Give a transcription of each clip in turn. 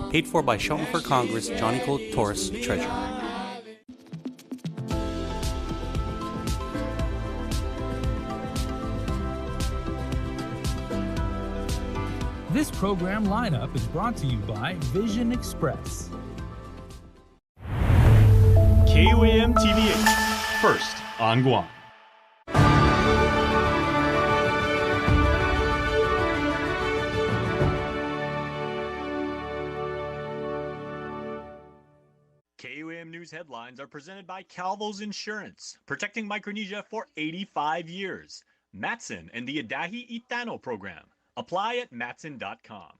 Paid for by Shelton for Congress, Johnny Cole Torres, Treasurer. This program lineup is brought to you by Vision Express. KUAM TV8, first on Guam. KUAM News headlines are presented by Calvo's Insurance, protecting Micronesia for 85 years. Matson and the Adahi Itano program. Apply at matson.com.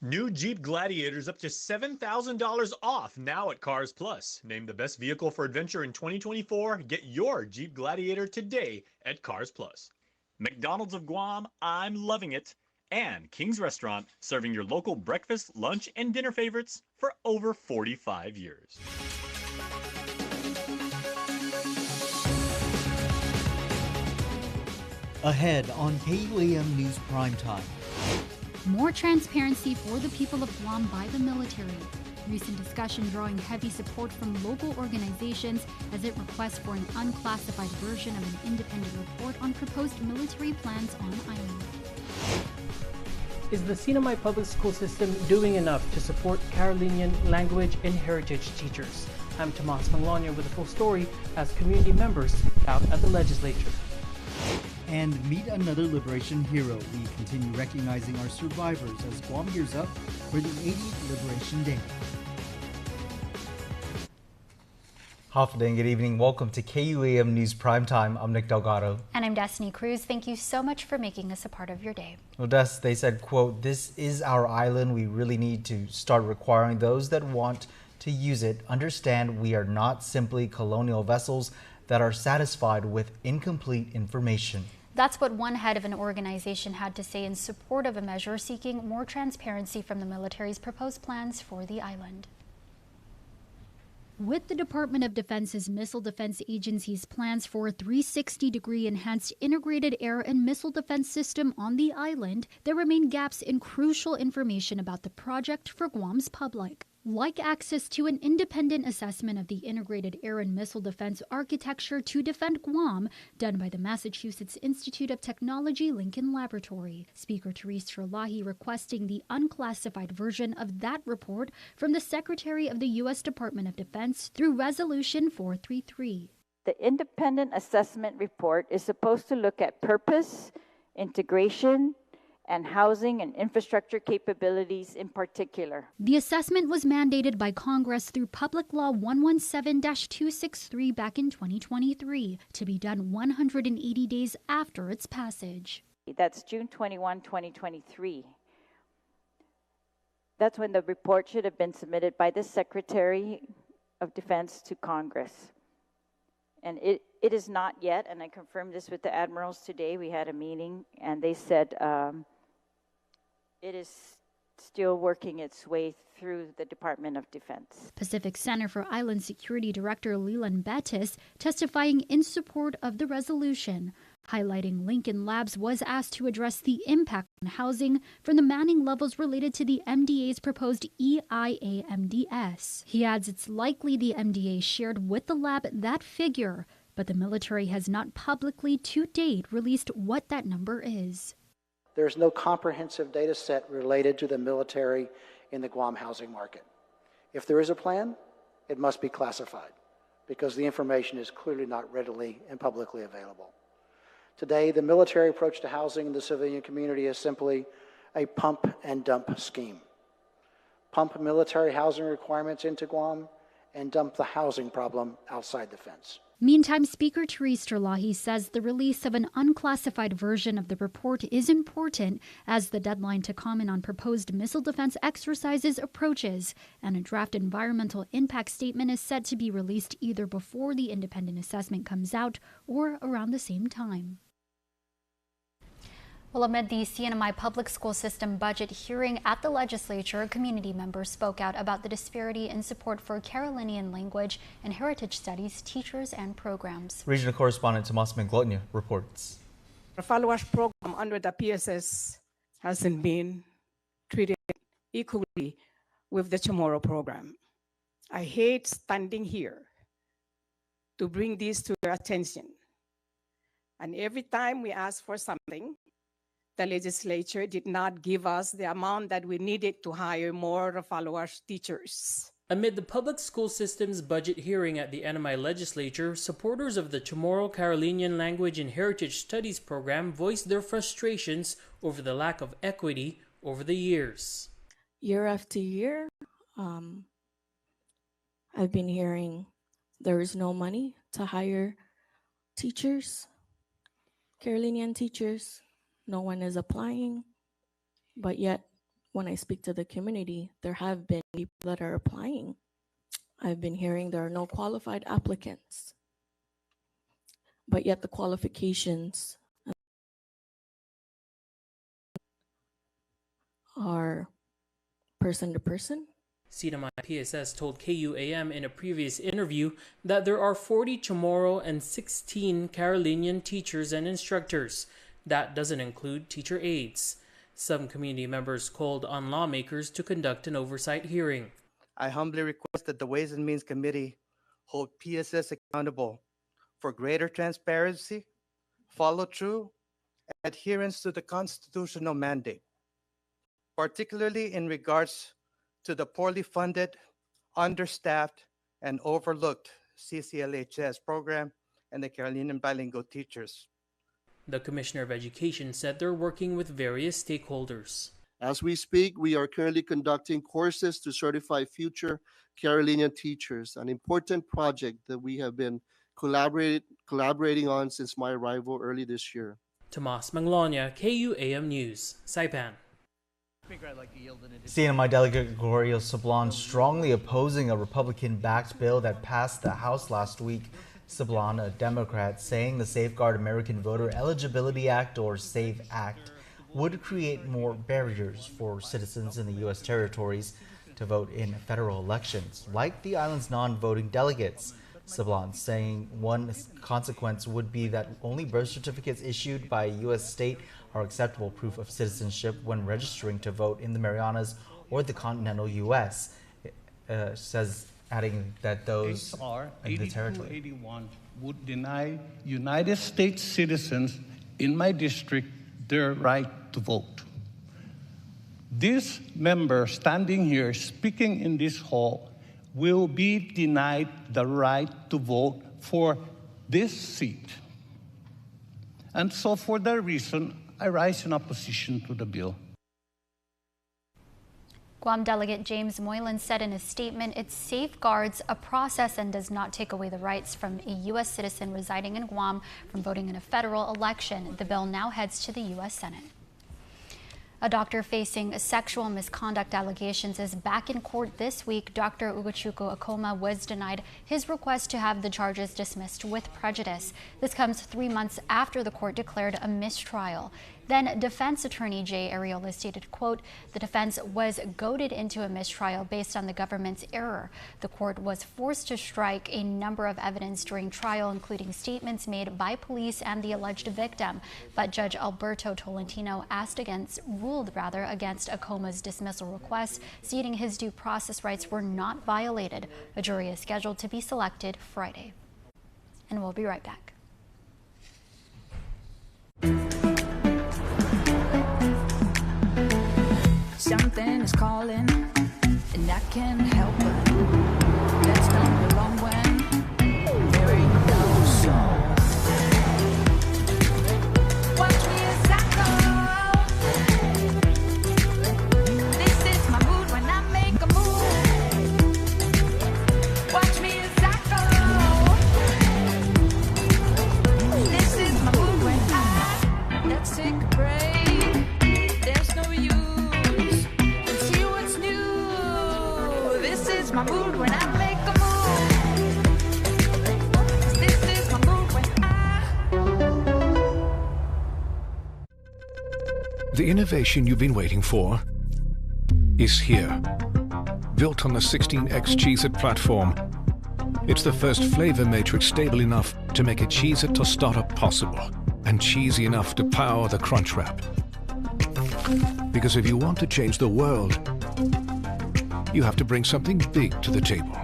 New Jeep Gladiators up to $7,000 off now at Cars Plus. Named the best vehicle for adventure in 2024. Get your Jeep Gladiator today at Cars Plus. McDonald's of Guam, I'm loving it. And King's Restaurant, serving your local breakfast, lunch, and dinner favorites for over 45 years. Ahead on KUAM News Primetime. More transparency for the people of Guam by the military. Recent discussion drawing heavy support from local organizations as it requests for an unclassified version of an independent report on proposed military plans on island. Is the Sinamay public school system doing enough to support Carolinian language and heritage teachers? I'm Tomas Manglona with a full story as community members speak out at the legislature. And meet another liberation hero. We continue recognizing our survivors as Guam gears up for the 80th Liberation Day. Hafda and good evening. Welcome to KUAM News Primetime. I'm Nick Delgado. And I'm Destiny Cruz. Thank you so much for making us a part of your day. Well, Des, they said, quote, "This is our island. We really need to start requiring those that want to use it understand we are not simply colonial vessels that are satisfied with incomplete information." That's what one head of an organization had to say in support of a measure seeking more transparency from the military's proposed plans for the island. With the Department of Defense's Missile Defense Agency's plans for a 360-degree enhanced integrated air and missile defense system on the island, there remain gaps in crucial information about the project for Guam's public, like access to an independent assessment of the integrated air and missile defense architecture to defend Guam, done by the Massachusetts Institute of Technology Lincoln Laboratory. Speaker Therese Terlahi requesting the unclassified version of that report from the Secretary of the U.S. Department of Defense through Resolution 433. The independent assessment report is supposed to look at purpose, integration, and housing and infrastructure capabilities in particular. The assessment was mandated by Congress through Public Law 117-263 back in 2023 to be done 180 days after its passage. That's June 21, 2023. That's when the report should have been submitted by the Secretary of Defense to Congress. And it is not yet, and I confirmed this with the admirals today. We had a meeting, and they said it is still working its way through the Department of Defense. Pacific Center for Island Security Director Leland Bettis testifying in support of the resolution, highlighting Lincoln Labs was asked to address the impact on housing from the manning levels related to the MDA's proposed EIA-MDS. He adds it's likely the MDA shared with the lab that figure, but the military has not publicly to date released what that number is. There's no comprehensive data set related to the military in the Guam housing market. If there is a plan, it must be classified because the information is clearly not readily and publicly available. Today, the military approach to housing in the civilian community is simply a pump and dump scheme. Pump military housing requirements into Guam and dump the housing problem outside the fence. Meantime, Speaker Therese Terlahi says the release of an unclassified version of the report is important as the deadline to comment on proposed missile defense exercises approaches, and a draft environmental impact statement is set to be released either before the independent assessment comes out or around the same time. Well, amid the CNMI public school system budget hearing at the legislature, community members spoke out about the disparity in support for Carolinian language and heritage studies teachers and programs. Regional correspondent Tomas Manglona reports. The follow-up program under the PSS hasn't been treated equally with the Tomorrow program. I hate standing here to bring this to your attention. And every time we ask for something, the legislature did not give us the amount that we needed to hire more followers teachers. Amid the public school system's budget hearing at the NMI legislature, supporters of the Chamorro Carolinian Language and Heritage Studies program voiced their frustrations over the lack of equity over the years. Year after year, I've been hearing there is no money to hire teachers, Carolinian teachers. No one is applying, but yet when I speak to the community, there have been people that are applying. I've been hearing there are no qualified applicants, but yet the qualifications are person to person. CNMI PSS told KUAM in a previous interview that there are 40 Chamorro and 16 Carolinian teachers and instructors. That doesn't include teacher aides. Some community members called on lawmakers to conduct an oversight hearing. I humbly request that the Ways and Means Committee hold PSS accountable for greater transparency, follow-through, and adherence to the constitutional mandate, particularly in regards to the poorly funded, understaffed, and overlooked CCLHS program and the Carolinian bilingual teachers. The Commissioner of Education said they're working with various stakeholders. As we speak, we are currently conducting courses to certify future Carolinian teachers, an important project that we have been collaborating on since my arrival early this year. Tomas Manglonia, KUAM News, Saipan. CNMI Delegate Gregorio Sablan strongly opposing a Republican-backed bill that passed the House last week. Sablan, a Democrat, saying the Safeguard American Voter Eligibility Act, or SAVE Act, would create more barriers for citizens in the U.S. territories to vote in federal elections, like the island's non-voting delegates. Sablan saying one consequence would be that only birth certificates issued by a U.S. state are acceptable proof of citizenship when registering to vote in the Marianas or the continental U.S. Says, adding that those in the territory 8281 would deny United States citizens in my district their right to vote. This member standing here speaking in this hall will be denied the right to vote for this seat. And so for that reason, I rise in opposition to the bill. Guam Delegate James Moylan said in a statement it safeguards a process and does not take away the rights from a U.S. citizen residing in Guam from voting in a federal election. The bill now heads to the U.S. Senate. A doctor facing sexual misconduct allegations is back in court this week. Dr. Ugochukwu Akoma was denied his request to have the charges dismissed with prejudice. This comes 3 months after the court declared a mistrial. Then defense attorney Jay Areola stated, quote, the defense was goaded into a mistrial based on the government's error. The court was forced to strike a number of evidence during trial, including statements made by police and the alleged victim. But Judge Alberto Tolentino ruled against Akoma's dismissal request, stating his due process rights were not violated. A jury is scheduled to be selected Friday. And we'll be right back. Something is calling, and I can't help it. That's not wrong when there ain't no song. Watch me as I go. This is my mood when I make a move. Watch me as I go. This is my mood when let's take a break. There's no use. This is my mood when I make a move. This is my mood when The innovation you've been waiting for is here. Built on the 16X Cheez-It platform, it's the first flavor matrix stable enough to make a Cheez-It tostada possible and cheesy enough to power the Crunch Wrap. Because if you want to change the world, you have to bring something big to the table.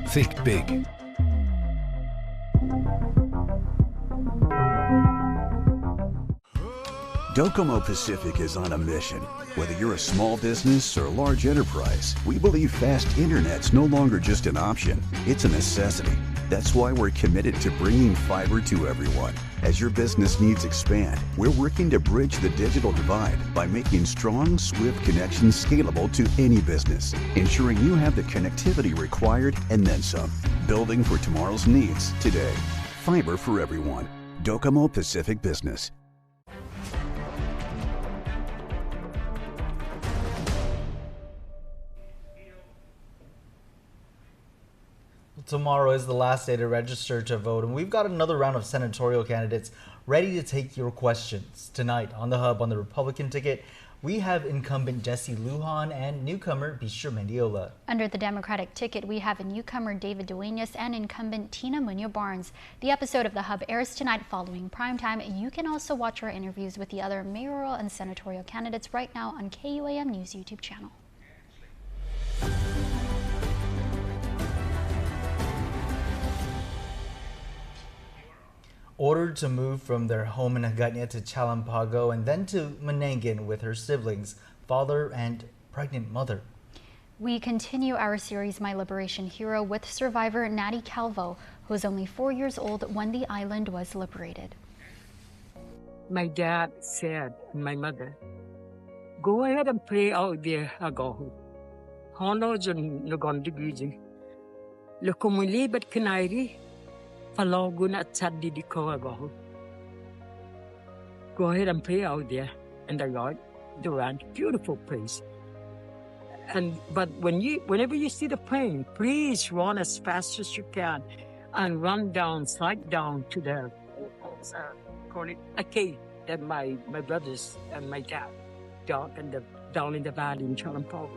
Think big. Docomo Pacific is on a mission. Whether you're a small business or a large enterprise, we believe fast internet's no longer just an option, it's a necessity. That's why we're committed to bringing fiber to everyone. As your business needs expand, we're working to bridge the digital divide by making strong, swift connections scalable to any business, ensuring you have the connectivity required and then some. Building for tomorrow's needs today. Fiber for everyone. Docomo Pacific Business. Tomorrow is the last day to register to vote, and we've got another round of senatorial candidates ready to take your questions. Tonight on The Hub on the Republican ticket, we have incumbent Jesse Lujan and newcomer Bishop Mendiola. Under the Democratic ticket, we have a newcomer David Duenas and incumbent Tina Munoz Barnes. The episode of The Hub airs tonight following primetime. You can also watch our interviews with the other mayoral and senatorial candidates right now on KUAM News YouTube channel. Ordered to move from their home in Agutnia to Chalampago and then to Manangan with her siblings, father, and pregnant mother. We continue our series My Liberation Hero with survivor Natty Calvo, who was only 4 years old when the island was liberated. My dad said, my mother, go ahead and pray out there, Agaho. Hono jon nagondiguji. Lokomuli but kanairi. Falogun at Saddi di Koago. Go ahead and pray out there in the yard, Durant, beautiful place. But whenever you see the plane, please run as fast as you can and run down, slide down to the call it a cave that my brothers and my dad dug down in the valley in Chalampago.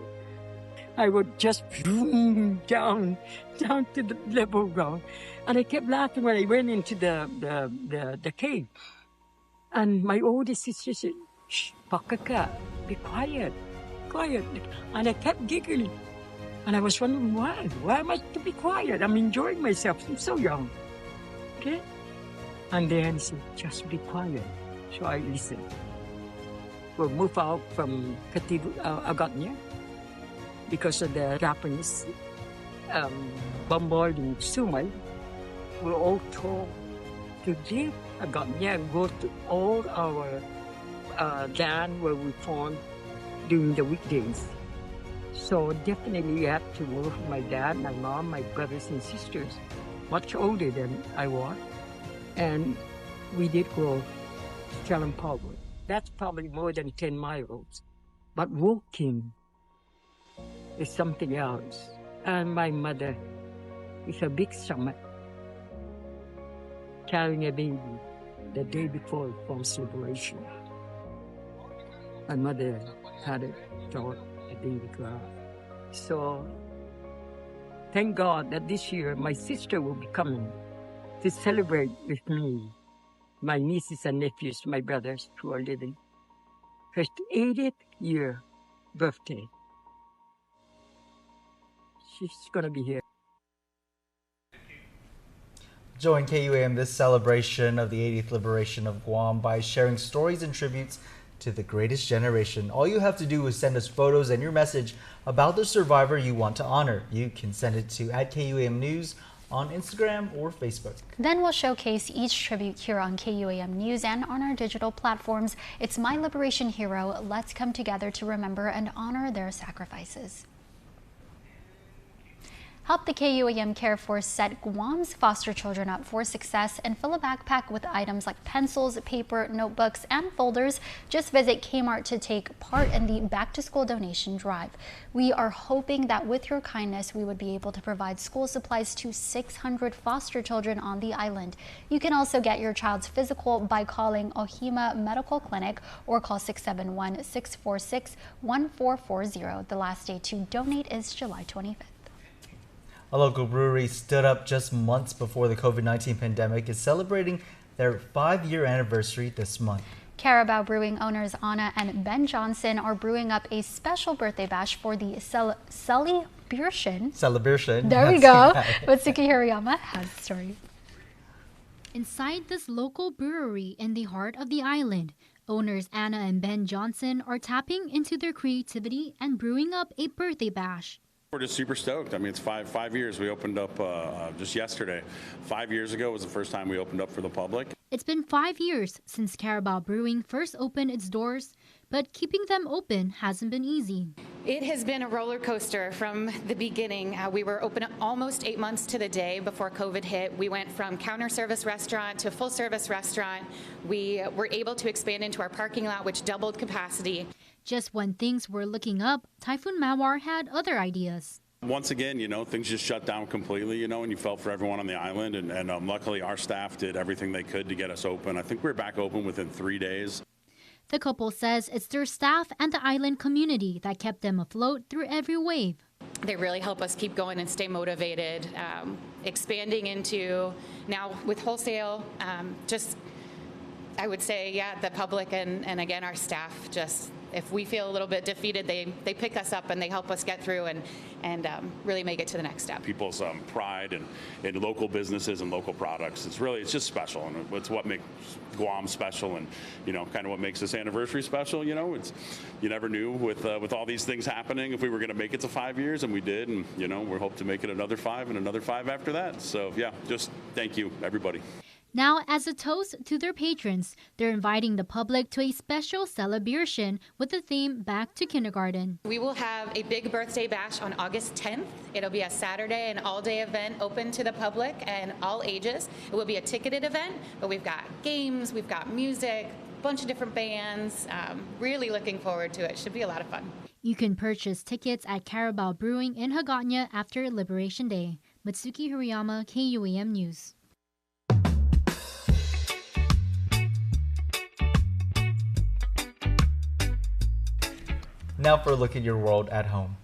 I would just boom down to the level ground. And I kept laughing when I went into the cave. And my oldest sister said, shh, Pakaka, be quiet. And I kept giggling. And I was wondering why? Why am I to be quiet? I'm enjoying myself. I'm so young. Okay? And then he said, just be quiet. So I listened. We'll move out from Agutnia because of the Japanese bombarding Sumay. We're all told to leave Agutnia and go to all our land where we found during the weekdays. So definitely we had to move my dad, my mom, my brothers and sisters, much older than I was. And we did go to Chalampago. That's probably more than 10 miles. But walking is something else. And my mother is a big stomach, carrying a baby the day before Guam's liberation. My mother had a daughter, a baby girl. So thank God that this year my sister will be coming to celebrate with me, my nieces and nephews, my brothers who are living, her 80th year birthday. She's going to be here. Join KUAM this celebration of the 80th liberation of Guam by sharing stories and tributes to the greatest generation. All you have to do is send us photos and your message about the survivor you want to honor. You can send it to @KUAM News on Instagram or Facebook. Then we'll showcase each tribute here on KUAM News and on our digital platforms. It's My Liberation Hero. Let's come together to remember and honor their sacrifices. Help the KUAM Care Force set Guam's foster children up for success and fill a backpack with items like pencils, paper, notebooks, and folders. Just visit Kmart to take part in the Back to School donation drive. We are hoping that with your kindness, we would be able to provide school supplies to 600 foster children on the island. You can also get your child's physical by calling Ohima Medical Clinic or call 671-646-1440. The last day to donate is July 25th. A local brewery stood up just months before the COVID-19 pandemic is celebrating their 5-year anniversary this month. Carabao Brewing owners Anna and Ben Johnson are brewing up a special birthday bash for the celebration. There we go. Matsuki Hirayama has the story. Inside this local brewery in the heart of the island, owners Anna and Ben Johnson are tapping into their creativity and brewing up a birthday bash. We're just super stoked. I mean, it's five years. We opened up just yesterday. 5 years ago was the first time we opened up for the public. It's been 5 years since Carabao Brewing first opened its doors, but keeping them open hasn't been easy. It has been a roller coaster from the beginning. We were open almost 8 months to the day before COVID hit. We went from counter service restaurant to full service restaurant. We were able to expand into our parking lot, which doubled capacity. Just when things were looking up, Typhoon Mawar had other ideas. Once again, things just shut down completely, and you felt for everyone on the island. And luckily, our staff did everything they could to get us open. I think we were back open within 3 days. The couple says it's their staff and the island community that kept them afloat through every wave. They really help us keep going and stay motivated. Expanding into now with wholesale, I would say, the public and again, our staff just, if we feel a little bit defeated, they pick us up and they help us get through and really make it to the next step. People's pride in local businesses and local products. It's just special, and it's what makes Guam special, and kind of what makes this anniversary special. You never knew with all these things happening if we were going to make it to 5 years, and we did, and we hope to make it another 5 and another 5 after that. So just thank you, everybody. Now, as a toast to their patrons, they're inviting the public to a special celebration with the theme Back to Kindergarten. We will have a big birthday bash on August 10th. It'll be a Saturday, an all-day event open to the public and all ages. It will be a ticketed event, but we've got games, we've got music, a bunch of different bands. Really looking forward to it. Should be a lot of fun. You can purchase tickets at Carabao Brewing in Hagåtña after Liberation Day. Matsuki Hirayama, KUAM News. Now for a look at your world at home.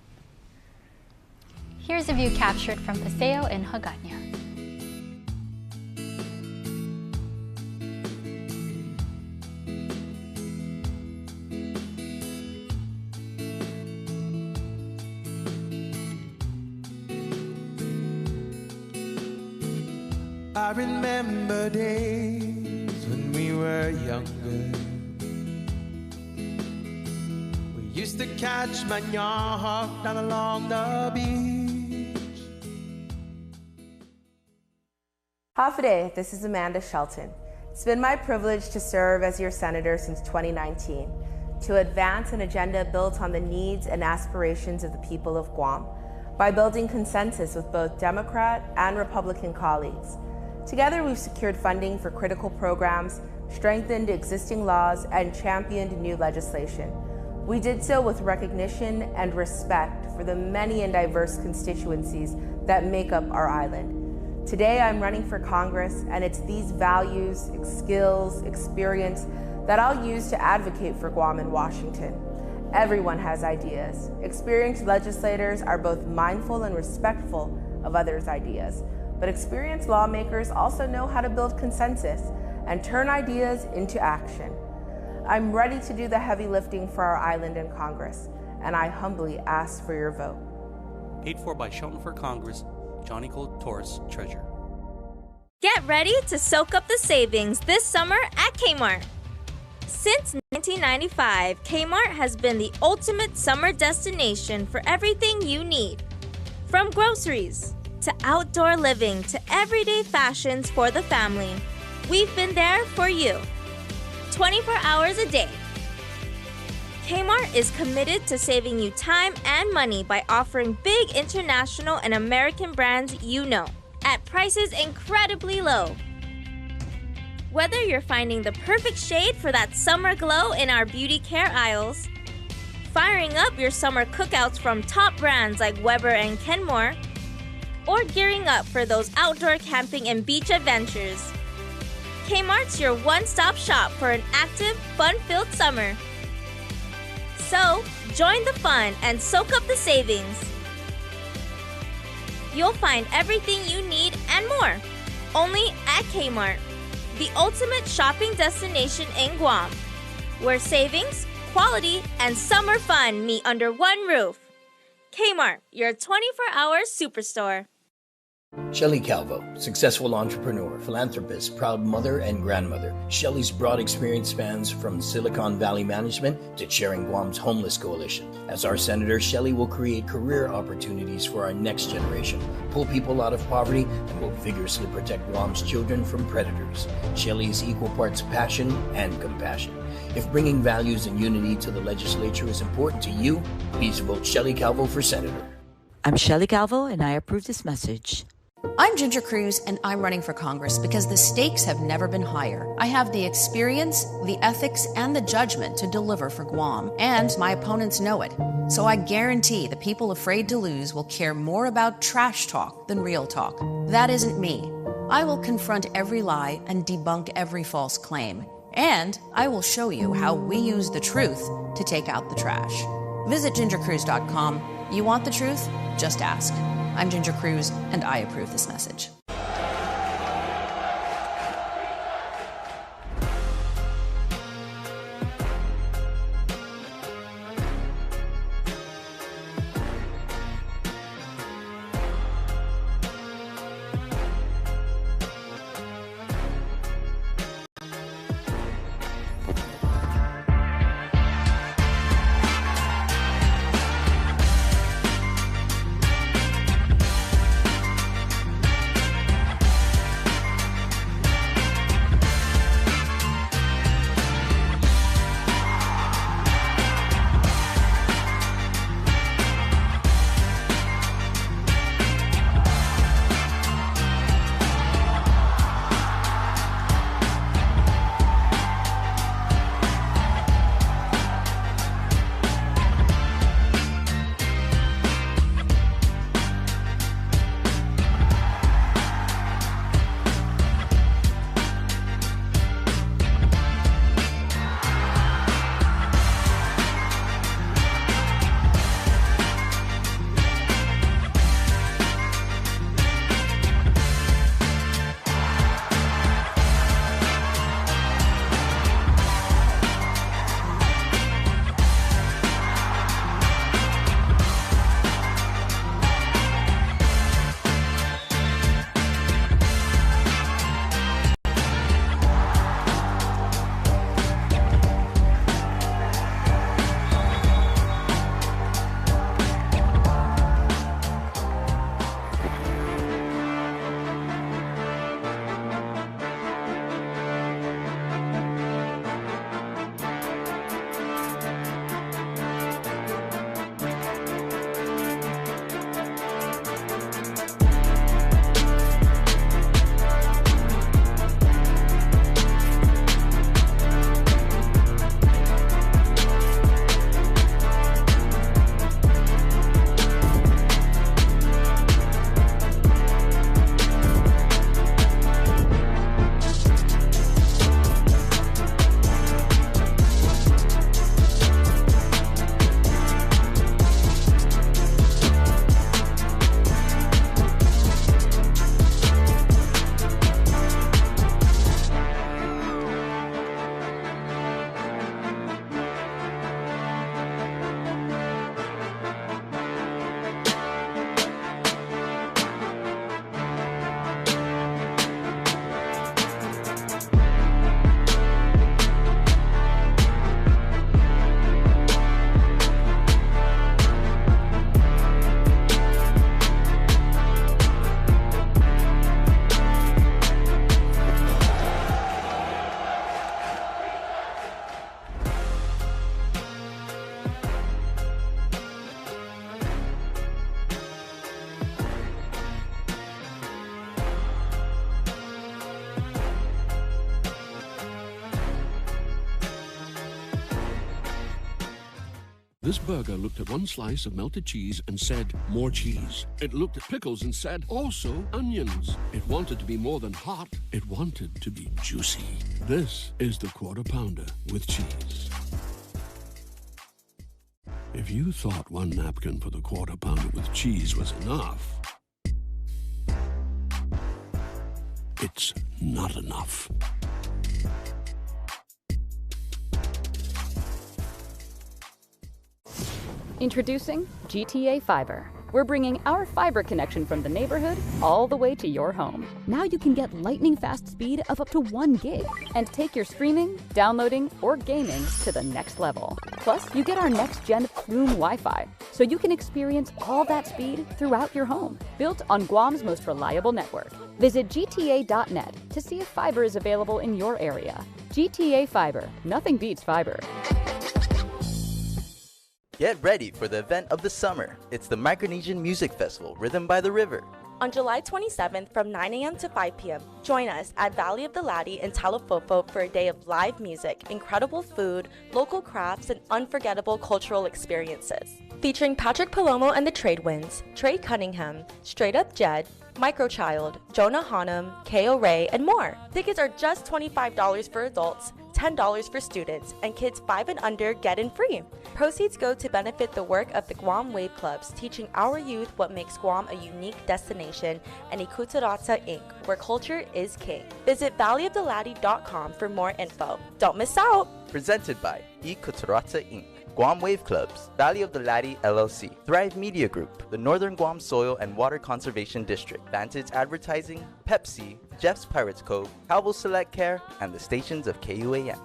Here's a view captured from Paseo in Hagåtña. I remember days when we were younger. Used to catch manioc down along the beach. Hafa, this is Amanda Shelton. It's been my privilege to serve as your senator since 2019 to advance an agenda built on the needs and aspirations of the people of Guam by building consensus with both Democrat and Republican colleagues. Together, we've secured funding for critical programs, strengthened existing laws, and championed new legislation. We did so with recognition and respect for the many and diverse constituencies that make up our island. Today, I'm running for Congress, and it's these values, skills, experience that I'll use to advocate for Guam and Washington. Everyone has ideas. Experienced legislators are both mindful and respectful of others' ideas, but experienced lawmakers also know how to build consensus and turn ideas into action. I'm ready to do the heavy lifting for our island in Congress, and I humbly ask for your vote. Paid for by Shelton for Congress, Johnny Cole Torres, Treasurer. Get ready to soak up the savings this summer at Kmart. Since 1995, Kmart has been the ultimate summer destination for everything you need. From groceries to outdoor living to everyday fashions for the family, we've been there for you. 24 hours a day. Kmart is committed to saving you time and money by offering big international and American brands you know at prices incredibly low. Whether you're finding the perfect shade for that summer glow in our beauty care aisles, firing up your summer cookouts from top brands like Weber and Kenmore, or gearing up for those outdoor camping and beach adventures, Kmart's your one-stop shop for an active, fun-filled summer. So, join the fun and soak up the savings. You'll find everything you need and more, only at Kmart, the ultimate shopping destination in Guam. where savings, quality, and summer fun meet under one roof. Kmart, your 24-hour superstore. Shelley Calvo, successful entrepreneur, philanthropist, proud mother and grandmother. Shelley's broad experience spans from Silicon Valley management to chairing Guam's Homeless Coalition. As our senator, Shelley will create career opportunities for our next generation, pull people out of poverty, and will vigorously protect Guam's children from predators. Shelley is equal parts passion and compassion. If bringing values and unity to the legislature is important to you, please vote Shelley Calvo for senator. I'm Shelley Calvo, and I approve this message. I'm Ginger Cruz, and I'm running for Congress because the stakes have never been higher. I have the experience, the ethics, and the judgment to deliver for Guam, and my opponents know it. So I guarantee the people afraid to lose will care more about trash talk than real talk. That isn't me. I will confront every lie and debunk every false claim. And I will show you how we use the truth to take out the trash. Visit gingercruz.com. You want the truth? Just ask. I'm Ginger Cruz, and I approve this message. This burger looked at one slice of melted cheese and said, more cheese. It looked at pickles and said, also onions. It wanted to be more than hot. It wanted to be juicy. This is the Quarter Pounder with cheese. If you thought one napkin for the Quarter Pounder with cheese was enough, it's not enough. Introducing GTA Fiber. We're bringing our fiber connection from the neighborhood all the way to your home. Now you can get lightning fast speed of up to 1 gig and take your streaming, downloading, or gaming to the next level. Plus, you get our next-gen KUAM Wi-Fi, so you can experience all that speed throughout your home. Built on Guam's most reliable network. Visit gta.net to see if fiber is available in your area. GTA Fiber. Nothing beats fiber. Get ready for the event of the summer. It's the Micronesian Music Festival, Rhythm by the River. On July 27th from 9 a.m. to 5 p.m., join us at Valley of the Lati in Talofofo for a day of live music, incredible food, local crafts, and unforgettable cultural experiences. Featuring Patrick Palomo and the Trade Winds, Trey Cunningham, Straight Up Jed, Microchild, Jonah Hanum, K.O. Ray, and more. Tickets are just $25 for adults, $10 for students, and kids 5 and under get in free. Proceeds go to benefit the work of the Guam Wave Clubs, teaching our youth what makes Guam a unique destination, and Ikutarata Inc., where culture is king. Visit valleyoftheLati.com for more info. Don't miss out! Presented by Ikutarata Inc., Guam Wave Clubs, Valley of the Lati LLC, Thrive Media Group, the Northern Guam Soil and Water Conservation District, Vantage Advertising, Pepsi, Jeff's Pirates Cove, Calvo Select Care, and the stations of KUAM.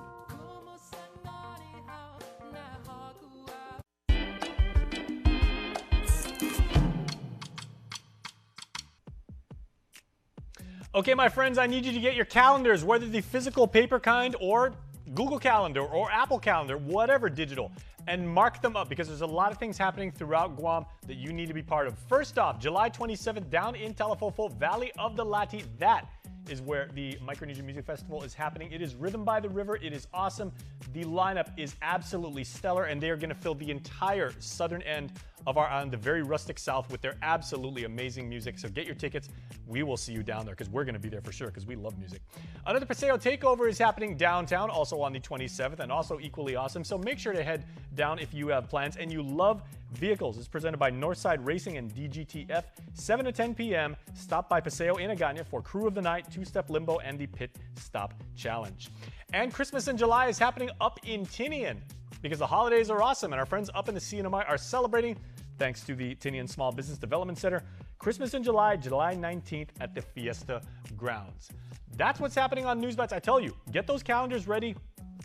Okay, my friends, I need you to get your calendars, whether the physical paper kind or Google Calendar or Apple Calendar, whatever digital, and mark them up because there's a lot of things happening throughout Guam that you need to be part of. First off, July 27th, down in Talofofo, Valley of the Lati. That is where the Micronesian Music Festival is happening. It is Rhythm by the River. It is awesome. The lineup is absolutely stellar, and they are going to fill the entire southern end of our island, the very rustic south, with their absolutely amazing music. So get your tickets. We will see you down there because we're going to be there for sure because we love music. Another Paseo Takeover is happening downtown, also on the 27th, and also equally awesome. So make sure to head down if you have plans and you love vehicles. It's presented by Northside Racing and DGTF, 7 to 10 p.m. Stop by Paseo in Agana for Crew of the Night, Two-Step Limbo, and the Pit Stop Challenge. And Christmas in July is happening up in Tinian because the holidays are awesome and our friends up in the CNMI are celebrating thanks to the Tinian Small Business Development Center. Christmas in July, July 19th at the Fiesta Grounds. That's what's happening on NewsBats. I tell you, get those calendars ready,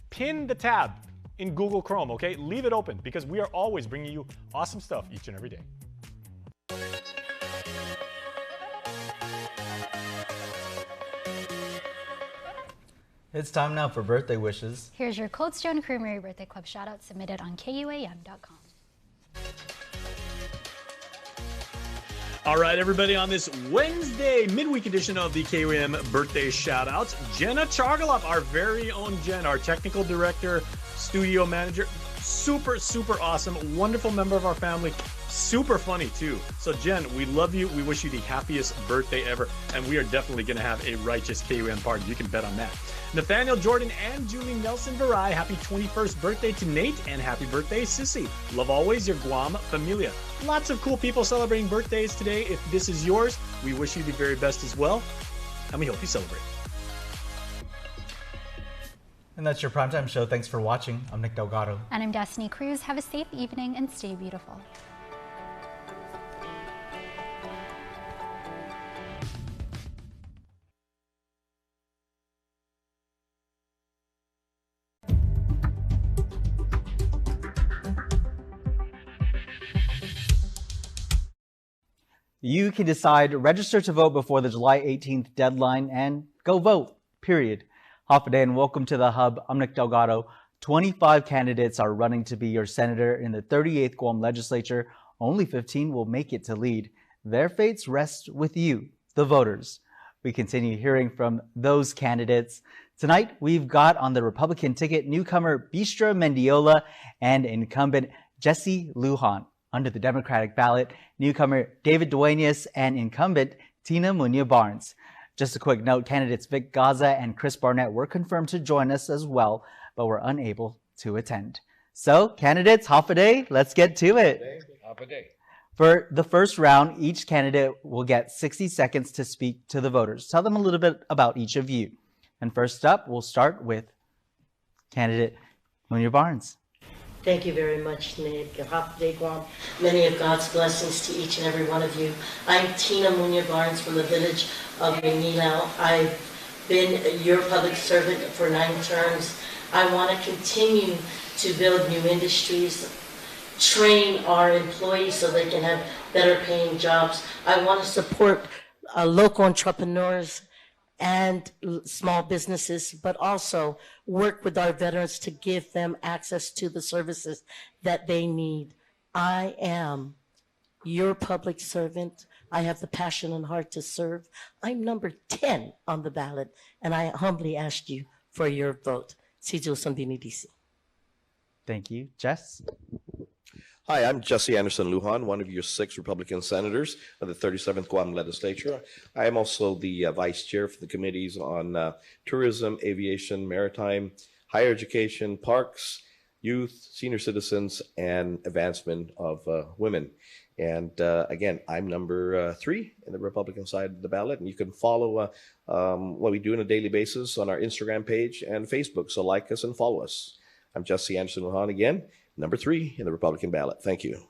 pin the tab in Google Chrome, okay? Leave it open because we are always bringing you awesome stuff each and every day. It's time now for birthday wishes. Here's your Cold Stone Creamery Birthday Club shoutout submitted on KUAM.com. All right, everybody, on this Wednesday midweek edition of the KUAM birthday shoutouts, Jenna Chargalop, our very own Jen, our technical director, studio manager, super awesome, wonderful member of our family, super funny too. So Jen, we love you. We wish you the happiest birthday ever, and we are definitely going to have a righteous KUAM party. You can bet on that. Nathaniel Jordan and Julie Nelson Varai, happy 21st birthday to Nate, and happy birthday, Sissy. Love always, your Guam familia. Lots of cool people celebrating birthdays today. If this is yours, we wish you the very best as well, and we hope you celebrate. And that's your primetime show. Thanks for watching. I'm Nick Delgado. And I'm Destiny Cruz. Have a safe evening and stay beautiful. You can decide, register to vote before the July 18th deadline, and go vote, period. Hafa and welcome to the Hub. I'm Nick Delgado. 25 candidates are running to be your senator in the 38th Guam legislature. Only 15 will make it to lead. Their fates rest with you, the voters. We continue hearing from those candidates. Tonight, we've got on the Republican ticket newcomer Bistra Mendiola and incumbent Jesse Lujan. Under the Democratic ballot, newcomer David Duenas and incumbent Tina Munya Barnes. Just a quick note, candidates Vic Gaza and Chris Barnett were confirmed to join us as well, but were unable to attend. So, candidates, Hafa Day, let's get to it. Hafa Day. For the first round, each candidate will get 60 seconds to speak to the voters. Tell them a little bit about each of you. And first up, we'll start with candidate Munya Barnes. Thank you very much, Nick. Happy Guam. Many of God's blessings to each and every one of you. I'm Tina Munya Barnes from the village of Minilao. I've been your public servant for 9 terms. I want to continue to build new industries, train our employees so they can have better paying jobs. I want to support local entrepreneurs and small businesses, but also work with our veterans to give them access to the services that they need. I am your public servant. I have the passion and heart to serve. I'm number 10 on the ballot, and I humbly ask you for your vote. Thank you. Jess? Hi, I'm Jesse Anderson Lujan, one of your 6 Republican senators of the 37th Guam legislature. I am also the vice chair for the committees on tourism, aviation, maritime, higher education, parks, youth, senior citizens, and advancement of women. And again, I'm number 3 in the Republican side of the ballot, and you can follow what we do on a daily basis on our Instagram page and Facebook. So like us and follow us. I'm Jesse Anderson Lujan again, number 3 in the Republican ballot. Thank you.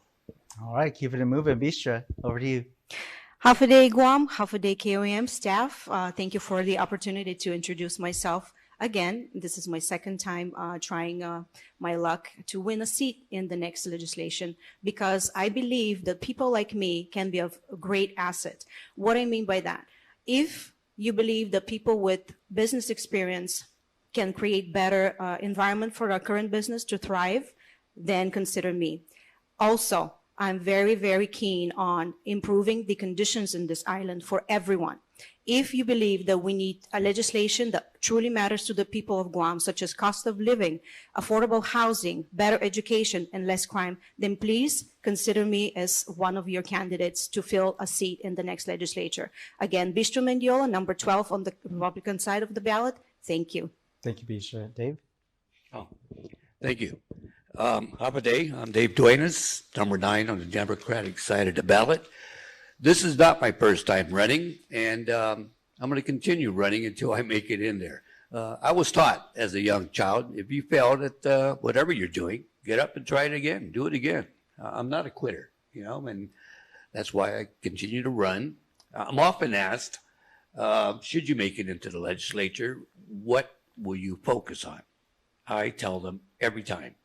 All right, keep it moving. Bistra, over to you. Half a day Guam, half a day KUAM staff. Thank you for the opportunity to introduce myself again. This is my second time trying my luck to win a seat in the next legislation, because I believe that people like me can be of a great asset. What I mean by that, if you believe that people with business experience can create better environment for our current business to thrive, then consider me. Also, I'm very, very keen on improving the conditions in this island for everyone. If you believe that we need a legislation that truly matters to the people of Guam, such as cost of living, affordable housing, better education, and less crime, then please consider me as one of your candidates to fill a seat in the next legislature. Again, Bistro Mendiola, number 12 on the Republican side of the ballot. Thank you. Thank you, Bistra. Dave? Oh, thank you. Hapa Day, I'm Dave Duenas, number 9 on the Democratic side of the ballot. This is not my first time running, and I'm going to continue running until I make it in there. I was taught as a young child, if you failed at whatever you're doing, get up and try it again, do it again. I'm not a quitter, you know, and that's why I continue to run. I'm often asked, should you make it into the legislature, what will you focus on? I tell them every time,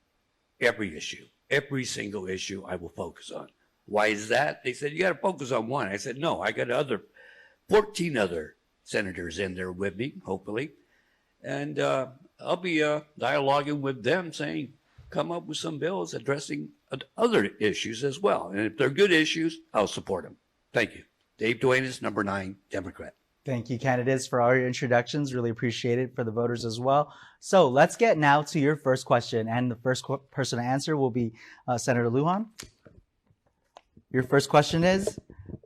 every issue, every single issue I will focus on. Why is that? They said, you got to focus on one. I said, no, I got 14 other senators in there with me, hopefully. And I'll be dialoguing with them saying, come up with some bills addressing other issues as well. And if they're good issues, I'll support them. Thank you. Dave Duenas, number 9, Democrat. Thank you, candidates, for all your introductions. Really appreciate it for the voters as well. So let's get now to your first question. And the first person to answer will be Senator Lujan. Your first question is,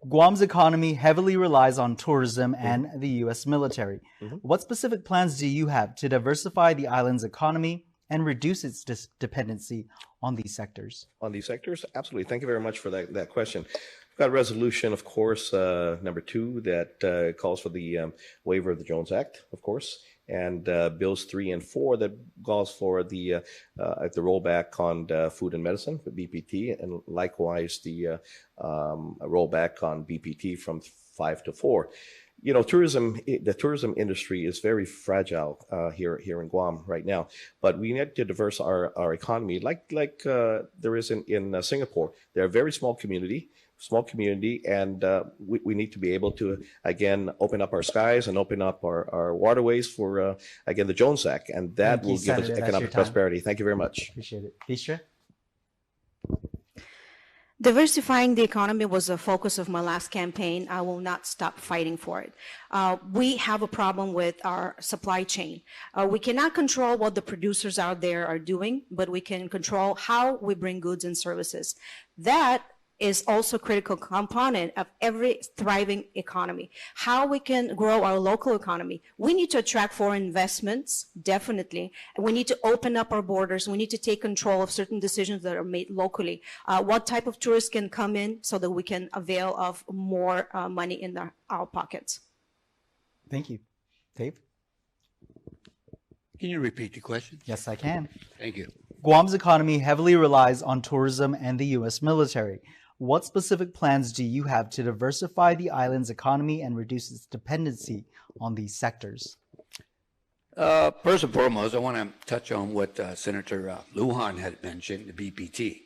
Guam's economy heavily relies on tourism and the U.S. military. What specific plans do you have to diversify the island's economy and reduce its dependency on these sectors? On these sectors? Absolutely. Thank you very much for that question. We've got a resolution, of course, number 2 that calls for the waiver of the Jones Act, of course, and bills 3 and 4 that calls for the rollback on food and medicine, the BPT, and likewise the rollback on BPT from 5 to 4. You know, the tourism industry is very fragile here in Guam right now, but we need to diversify our economy like there is in Singapore. They're a very small community, and we need to be able to, again, open up our skies and open up our waterways for, again, the Jones Act, and that will give us economic prosperity. Thank you very much. Appreciate it. Bistra? Diversifying the economy was a focus of my last campaign. I will not stop fighting for it. We have a problem with our supply chain. We cannot control what the producers out there are doing, but we can control how we bring goods and services. That is also a critical component of every thriving economy. How we can grow our local economy. We need to attract foreign investments, definitely. We need to open up our borders. We need to take control of certain decisions that are made locally. What type of tourists can come in so that we can avail of more money in our pockets. Thank you. Dave? Can you repeat the question? Yes, I can. Thank you. Guam's economy heavily relies on tourism and the U.S. military. What specific plans do you have to diversify the island's economy and reduce its dependency on these sectors? First and foremost, I want to touch on what Senator Lujan had mentioned, the BPT.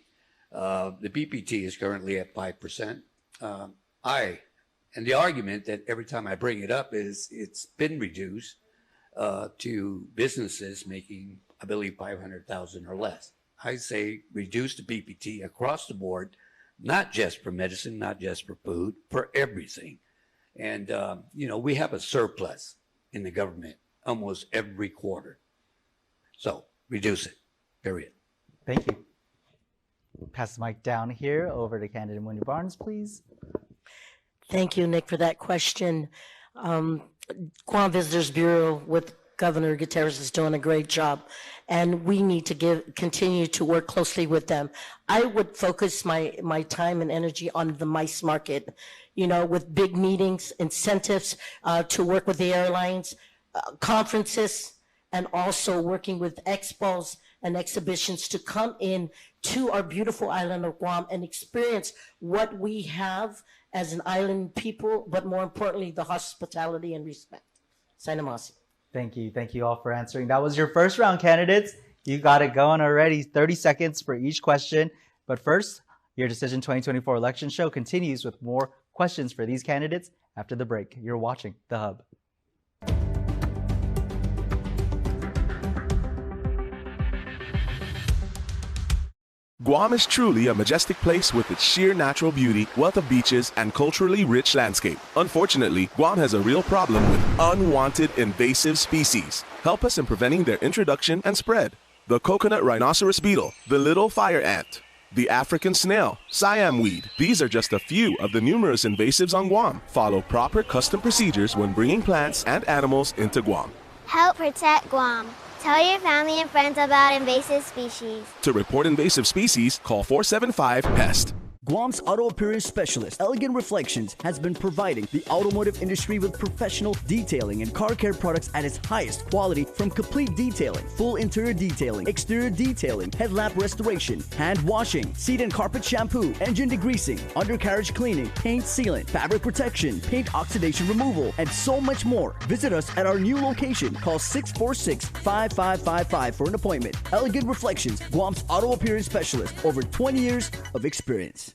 The BPT is currently at 5%. And the argument that every time I bring it up is it's been reduced to businesses making, I believe, 500,000 or less. I say reduce the BPT across the board, not just for medicine, not just for food, for everything. And, we have a surplus in the government almost every quarter. So reduce it, period. Thank you. Pass the mic down here over to candidate Munya Barnes, please. Thank you, Nick, for that question. Guam Visitors Bureau with Governor Gutierrez is doing a great job, and we need to continue to work closely with them. I would focus my time and energy on the MICE market, with big meetings, incentives to work with the airlines, conferences, and also working with expos and exhibitions to come in to our beautiful island of Guam and experience what we have as an island people, but more importantly, the hospitality and respect. Sainamasi. Thank you. Thank you all for answering. That was your first round, candidates. You got it going already. 30 seconds for each question. But first, your Decision 2024 election show continues with more questions for these candidates after the break. You're watching The Hub. Guam is truly a majestic place with its sheer natural beauty, wealth of beaches, and culturally rich landscape. Unfortunately, Guam has a real problem with unwanted invasive species. Help us in preventing their introduction and spread. The coconut rhinoceros beetle, the little fire ant, the African snail, Siam weed. These are just a few of the numerous invasives on Guam. Follow proper custom procedures when bringing plants and animals into Guam. Help protect Guam. Tell your family and friends about invasive species. To report invasive species, call 475-PEST. Guam's auto appearance specialist, Elegant Reflections, has been providing the automotive industry with professional detailing and car care products at its highest quality, from complete detailing, full interior detailing, exterior detailing, headlamp restoration, hand washing, seat and carpet shampoo, engine degreasing, undercarriage cleaning, paint sealant, fabric protection, paint oxidation removal, and so much more. Visit us at our new location. Call 646-5555 for an appointment. Elegant Reflections, Guam's auto appearance specialist, over 20 years of experience.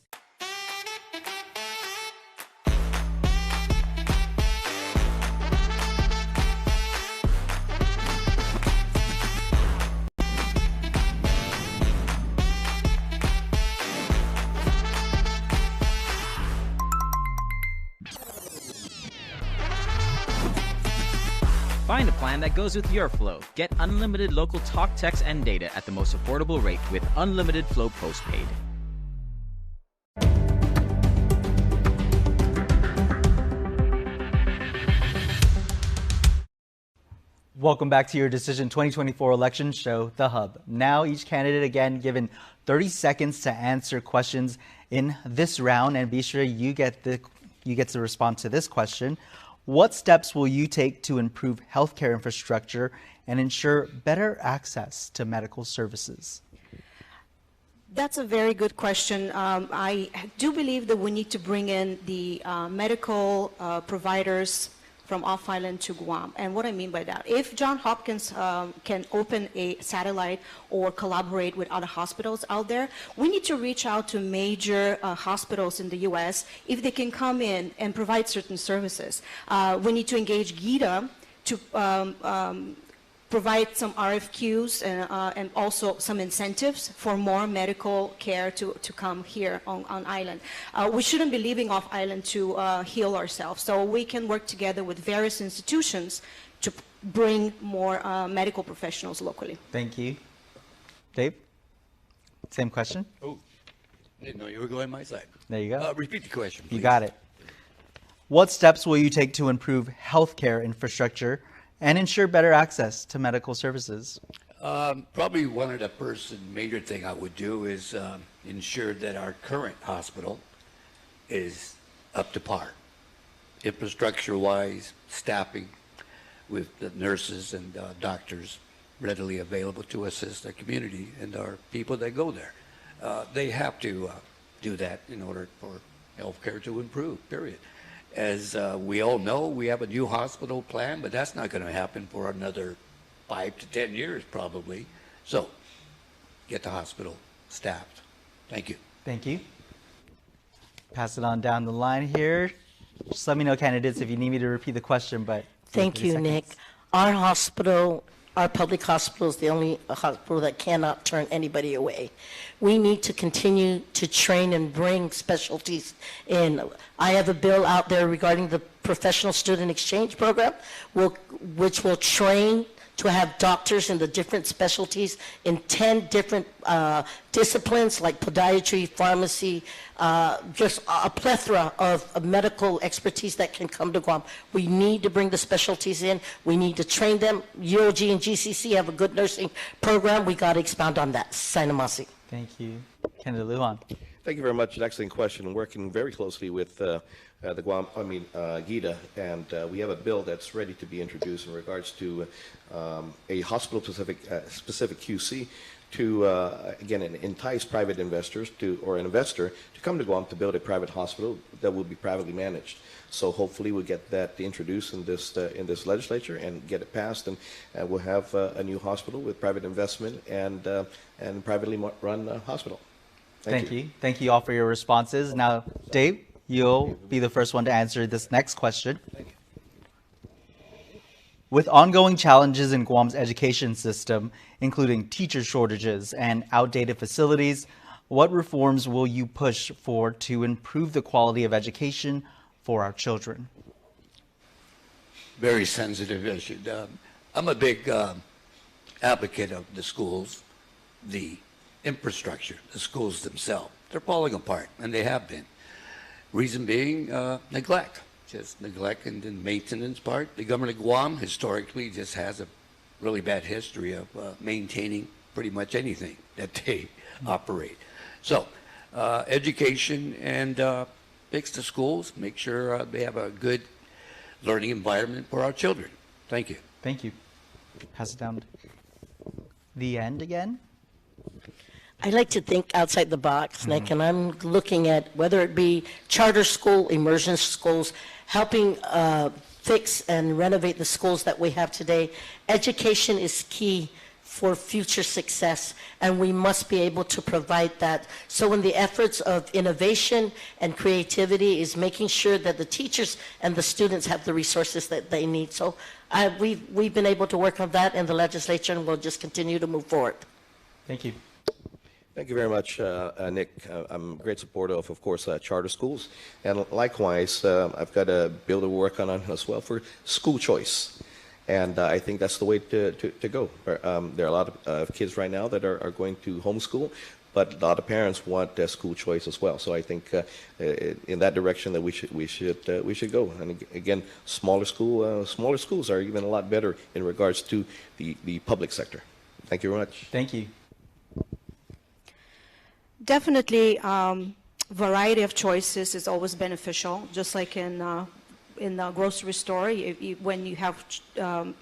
Find a plan that goes with your flow. Get unlimited local talk, text, and data at the most affordable rate with Unlimited Flow Postpaid. Welcome back to your Decision 2024 election show, The Hub. Now, each candidate again given 30 seconds to answer questions in this round, and be sure you get to respond to this question. What steps will you take to improve healthcare infrastructure and ensure better access to medical services? That's a very good question. I do believe that we need to bring in the medical providers from off-island to Guam. And what I mean by that, if Johns Hopkins can open a satellite or collaborate with other hospitals out there, we need to reach out to major hospitals in the U.S. if they can come in and provide certain services. We need to engage GITA to provide some RFQs and also some incentives for more medical care to come here on island. We shouldn't be leaving off island to heal ourselves. So we can work together with various institutions to bring more medical professionals locally. Thank you. Dave, same question? Oh, I didn't know you were going my side. There you go. Repeat the question, please. You got it. What steps will you take to improve healthcare infrastructure and ensure better access to medical services? Probably one of the first and major thing I would do is ensure that our current hospital is up to par, infrastructure-wise, staffing with the nurses and doctors, readily available to assist our community and our people that go there. They have to do that in order for healthcare to improve, period. As we all know, we have a new hospital plan, but that's not going to happen for another 5 to 10 years probably. So get the hospital staffed. Thank you. Thank you. Pass it on down the line here. Just let me know, candidates, if you need me to repeat the question, but... Thank you, Nick. Our hospital, our public hospital is the only hospital that cannot turn anybody away. We need to continue to train and bring specialties in. I have a bill out there regarding the professional student exchange program, which will train to have doctors in the different specialties in 10 different disciplines like podiatry, pharmacy, just a plethora of medical expertise that can come to Guam. We need to bring the specialties in. We need to train them. UOG and GCC have a good nursing program. We got to expound on that. Sainamasi. Thank you. Candidate Lujan. Thank you very much. An excellent question. Working very closely with the Guam, GIDA, and we have a bill that's ready to be introduced in regards to a hospital-specific QC to, again, entice private investors or an investor to come to Guam to build a private hospital that will be privately managed. So hopefully we'll get that introduced in this legislature and get it passed, and we'll have a new hospital with private investment and privately run hospital. Thank you. Thank you all for your responses. Now, Dave, you'll be the first one to answer this next question. Thank you. With ongoing challenges in Guam's education system, including teacher shortages and outdated facilities, what reforms will you push for to improve the quality of education for our children? Very sensitive issue. I'm a big advocate of the schools, the infrastructure, the schools themselves. They're falling apart, and they have been. Reason being neglect, just neglect in the maintenance part. The government of Guam historically just has a really bad history of maintaining pretty much anything that they operate. So education and fix the schools, make sure they have a good learning environment for our children. Thank you. Thank you. Pass it down. The end again. I like to think outside the box, Nick, and I'm looking at whether it be charter school, immersion schools, helping fix and renovate the schools that we have today. Education is key for future success, and we must be able to provide that. So in the efforts of innovation and creativity is making sure that the teachers and the students have the resources that they need. So we've been able to work on that in the legislature, and we'll just continue to move forward. Thank you. Thank you very much, Nick. I'm a great supporter of course, charter schools. And likewise, I've got a bill to work on as well for school choice. And I think that's the way to go. There are a lot of kids right now that are going to homeschool, but a lot of parents want school choice as well. So I think in that direction that we should go. And again, smaller schools are even a lot better in regards to the public sector. Thank you very much. Thank you. Definitely, variety of choices is always beneficial, just like in a grocery store. When you have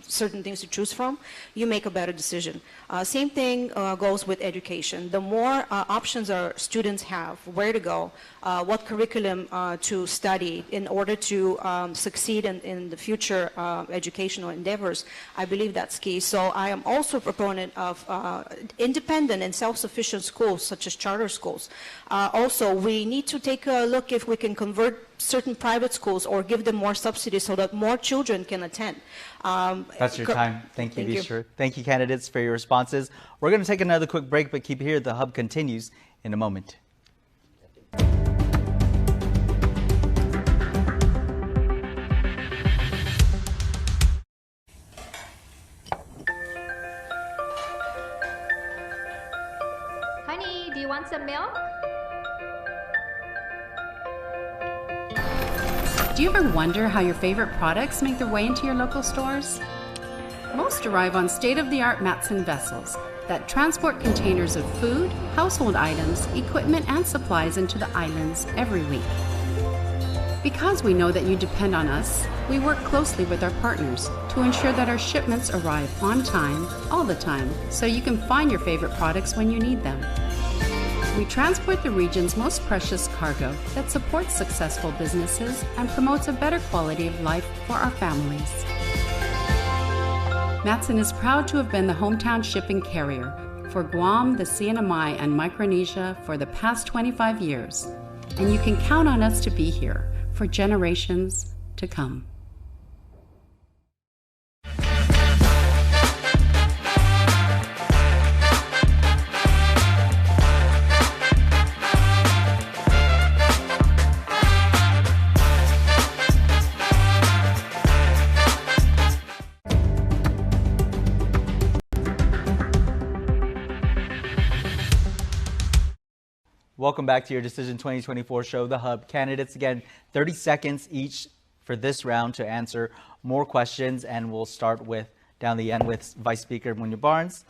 certain things to choose from, you make a better decision. Same thing goes with education. The more options our students have, where to go, what curriculum to study in order to succeed in the future educational endeavors, I believe that's key. So I am also a proponent of independent and self-sufficient schools, such as charter schools. Also, we need to take a look if we can convert certain private schools or give them more subsidies so that more children can attend. That's your time. Thank you, Bishra. Thank you, candidates, for your responses. We're going to take another quick break, but keep it here. The Hub continues in a moment. Honey, do you want some milk? Do you ever wonder how your favorite products make their way into your local stores? Most arrive on state-of-the-art Matson vessels that transport containers of food, household items, equipment, and supplies into the islands every week. Because we know that you depend on us, we work closely with our partners to ensure that our shipments arrive on time, all the time, so you can find your favorite products when you need them. We transport the region's most precious cargo that supports successful businesses and promotes a better quality of life for our families. Matson is proud to have been the hometown shipping carrier for Guam, the CNMI, and Micronesia for the past 25 years, and you can count on us to be here for generations to come. Welcome back to your Decision 2024 show, The Hub. Candidates, again, 30 seconds each for this round to answer more questions, and we'll start with down the end with Vice Speaker Munya Barnes.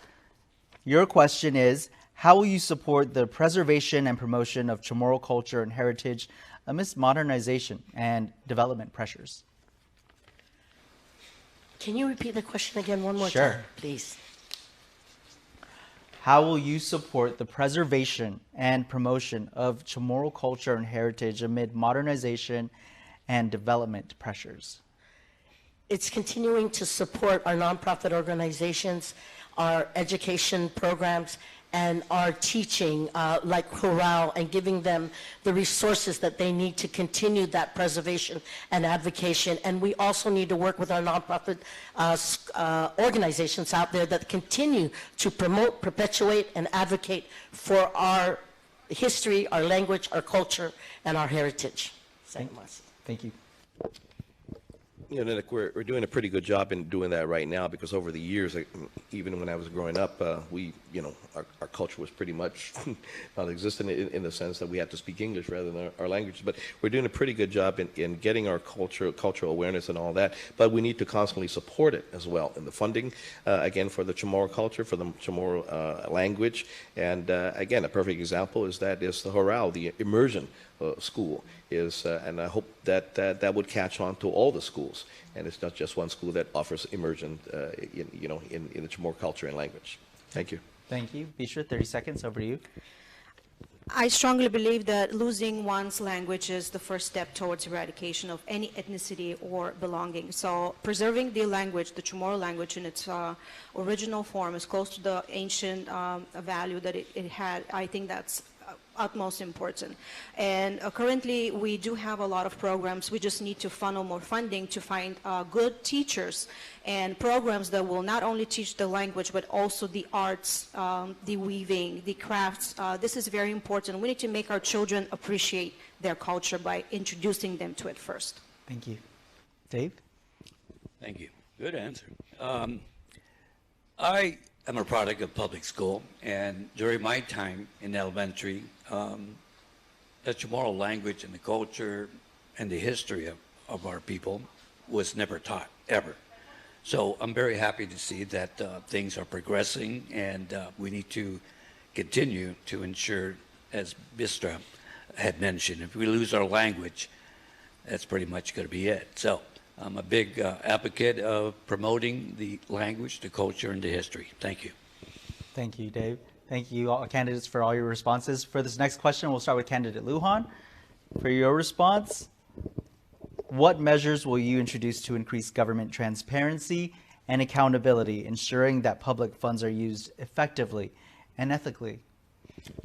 Your question is, how will you support the preservation and promotion of Chamorro culture and heritage amidst modernization and development pressures? Can you repeat the question again one more Sure. time, please? How will you support the preservation and promotion of Chamorro culture and heritage amid modernization and development pressures? It's continuing to support our nonprofit organizations, our education programs, and our teaching, like Chorale, and giving them the resources that they need to continue that preservation and advocacy. And we also need to work with our nonprofit organizations out there that continue to promote, perpetuate, and advocate for our history, our language, our culture, and our heritage. Thank you. You know, Nick, we're doing a pretty good job in doing that right now, because over the years, even when I was growing up, our culture was pretty much non-existent in the sense that we had to speak English rather than our language. But we're doing a pretty good job in getting our cultural awareness and all that. But we need to constantly support it as well in the funding, again, for the Chamorro culture, for the Chamorro language. And again, a perfect example is the Chorale, the immersion school is, and I hope that that would catch on to all the schools, and it's not just one school that offers immersion, in the Chamorro culture and language. Thank you. Thank you. Bishra, 30 seconds, over to you. I strongly believe that losing one's language is the first step towards eradication of any ethnicity or belonging. So preserving the language, the Chamorro language in its original form, as close to the ancient value that it had, I think that's utmost important. And currently we do have a lot of programs. We just need to funnel more funding to find good teachers and programs that will not only teach the language but also the arts, the weaving, the crafts. This is very important. We need to make our children appreciate their culture by introducing them to it first. Thank you. Dave? Thank you. Good answer. I am a product of public school, and during my time in elementary, the Chamorro language and the culture and the history of our people was never taught, ever. So I'm very happy to see that things are progressing, and we need to continue to ensure, as Bistra had mentioned, if we lose our language, that's pretty much going to be it. So I'm a big advocate of promoting the language, the culture, and the history. Thank you. Thank you, Dave. Thank you, all candidates, for all your responses. For this next question, we'll start with candidate Lujan. For your response, what measures will you introduce to increase government transparency and accountability, ensuring that public funds are used effectively and ethically?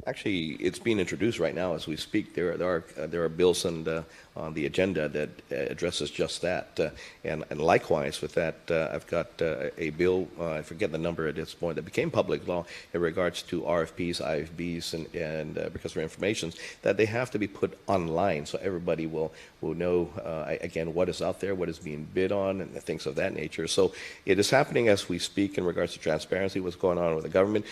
Actually, it's being introduced right now as we speak. There are bills on the agenda that addresses just that, and likewise with that, I've got a bill. I forget the number at this point, that became public law in regards to RFPs, IFBs, and because of information that they have to be put online, so everybody will know again what is out there, what is being bid on, and things of that nature. So it is happening as we speak in regards to transparency. What's going on with the government?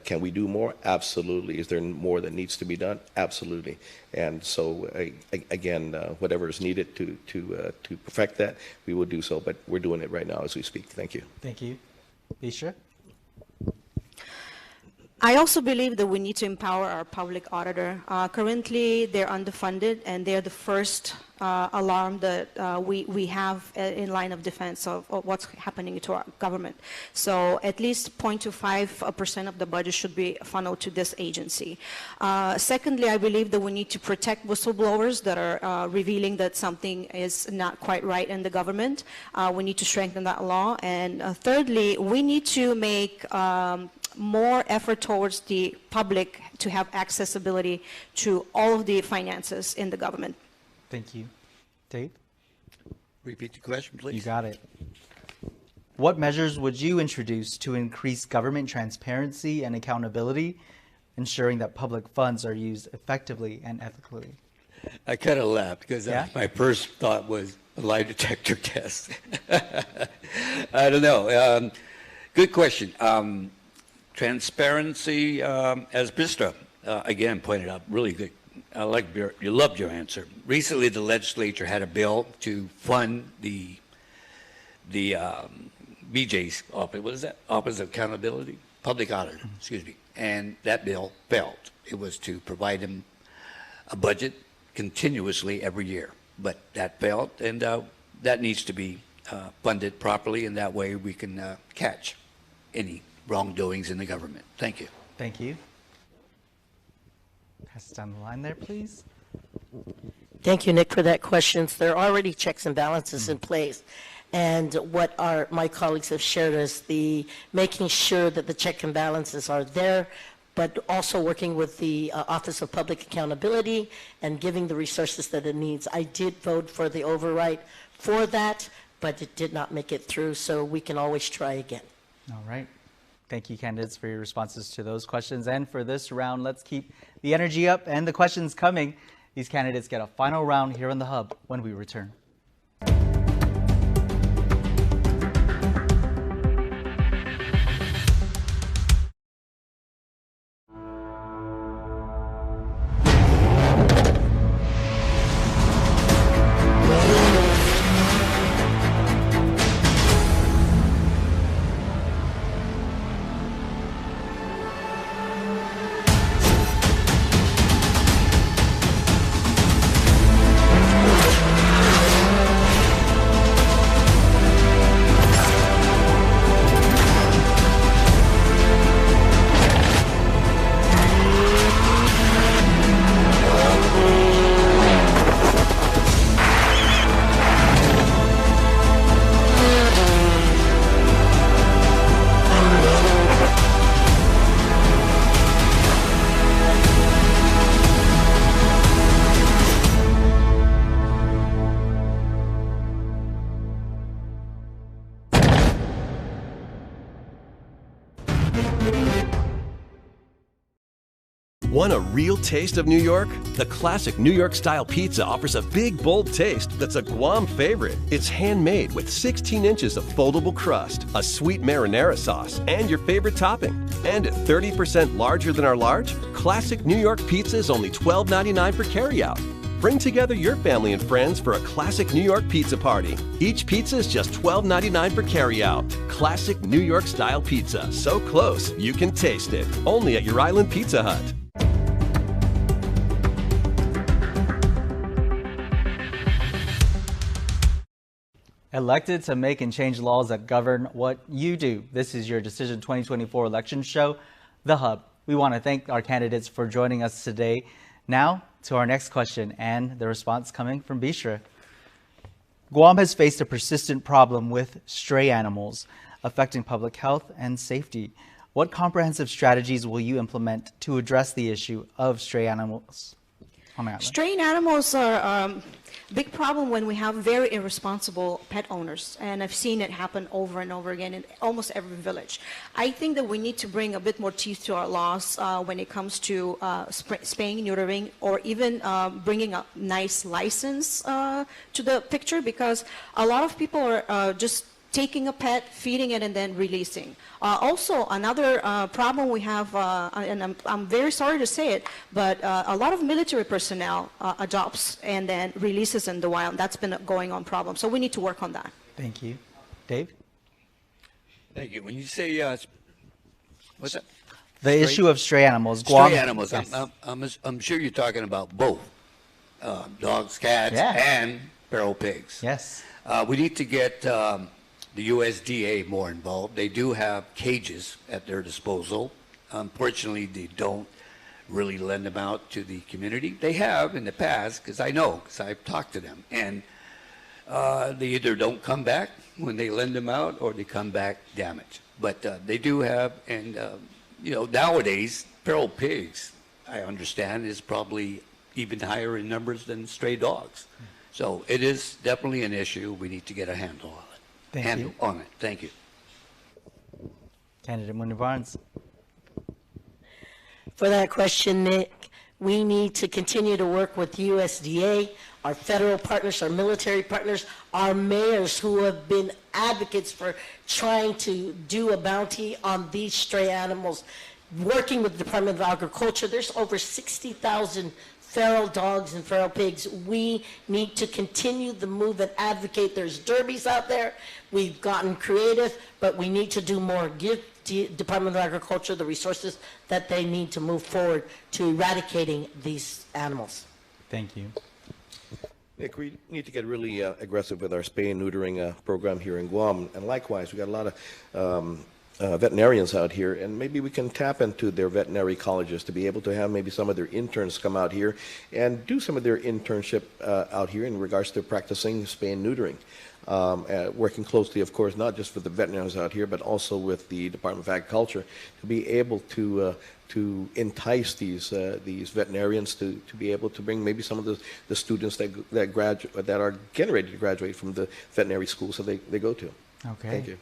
Can we do more? Absolutely. Is there more that needs to be done? Absolutely. And so again, whatever is needed to perfect that, we will do so. But we're doing it right now as we speak. Thank you. Thank you. Bishra? I also believe that we need to empower our public auditor. Currently, they're underfunded, and they're the first alarm that we have in line of defense of what's happening to our government. So at least 0.25% of the budget should be funneled to this agency. Secondly, I believe that we need to protect whistleblowers that are revealing that something is not quite right in the government. We need to strengthen that law. And thirdly, we need to make more effort towards the public to have accessibility to all of the finances in the government. Thank you. Dave? Repeat the question, please. You got it. What measures would you introduce to increase government transparency and accountability, ensuring that public funds are used effectively and ethically? I kind of laughed because my first thought was a lie detector test. I don't know. Good question. Transparency, as Bistra again pointed out, really good. I like you loved your answer. Recently, the legislature had a bill to fund the BJ's office. What is that? Office of Accountability, Public Auditor. Excuse me. And that bill failed. It was to provide him a budget continuously every year, but that failed, and that needs to be funded properly, and that way we can catch any wrongdoings in the government. Thank you. Thank you. Pass down the line there, please. Thank you, Nick, for that question. There are already checks and balances in place. And what my colleagues have shared is the making sure that the check and balances are there, but also working with the Office of Public Accountability and giving the resources that it needs. I did vote for the override for that, but it did not make it through, so we can always try again. All right. Thank you, candidates, for your responses to those questions. And for this round, let's keep the energy up and the questions coming. These candidates get a final round here on the Hub when we return. Want a real taste of New York? The classic New York style pizza offers a big, bold taste that's a Guam favorite. It's handmade with 16 inches of foldable crust, a sweet marinara sauce, and your favorite topping. And at 30% larger than our large, classic New York pizza is only $12.99 for carryout. Bring together your family and friends for a classic New York pizza party. Each pizza is just $12.99 for carryout. Classic New York style pizza, so close you can taste it. Only at your Island Pizza Hut. Elected to make and change laws that govern what you do. This is your Decision 2024 election show, The Hub. We want to thank our candidates for joining us today. Now to our next question and the response coming from Bishra. Guam has faced a persistent problem with stray animals affecting public health and safety. What comprehensive strategies will you implement to address the issue of stray animals on the island? Straying animals are a big problem when we have very irresponsible pet owners, and I've seen it happen over and over again in almost every village. I think that we need to bring a bit more teeth to our laws when it comes to spaying, neutering, or even bringing a nice license to the picture, because a lot of people are just taking a pet, feeding it, and then releasing. Also, another problem we have, and I'm very sorry to say it, but a lot of military personnel adopts and then releases in the wild. That's been a going on problem. So we need to work on that. Thank you. Dave? Thank you. When you say, what's that? The issue of stray animals. Guam, Stray animals. yes. I'm sure you're talking about both dogs, cats, and feral pigs. Yes. We need to get the USDA more involved. They do have cages at their disposal. Unfortunately, they don't really lend them out to the community. They have in the past, because I know, because I've talked to them, and they either don't come back when they lend them out, or they come back damaged. But they do have, and nowadays, feral pigs, I understand, is probably even higher in numbers than stray dogs. So it is definitely an issue. We need to get a handle on it. Thank you. Candidate Mooney Barnes. For that question, Nick, we need to continue to work with USDA, our federal partners, our military partners, our mayors who have been advocates for trying to do a bounty on these stray animals. Working with the Department of Agriculture, there's over 60,000 feral dogs and feral pigs. We need to continue the move and advocate. There's derbies out there. We've gotten creative, but we need to do more. Give the Department of Agriculture the resources that they need to move forward to eradicating these animals. Thank you. Nick, we need to get really aggressive with our spay and neutering program here in Guam. And likewise, we got a lot of veterinarians out here, and maybe we can tap into their veterinary colleges to be able to have maybe some of their interns come out here and do some of their internship out here in regards to practicing spay and neutering. Working closely, of course, not just with the veterinarians out here, but also with the Department of Agriculture to be able to entice these veterinarians to be able to bring maybe some of the students that are getting ready to graduate from the veterinary schools that they go to. Okay. Thank you.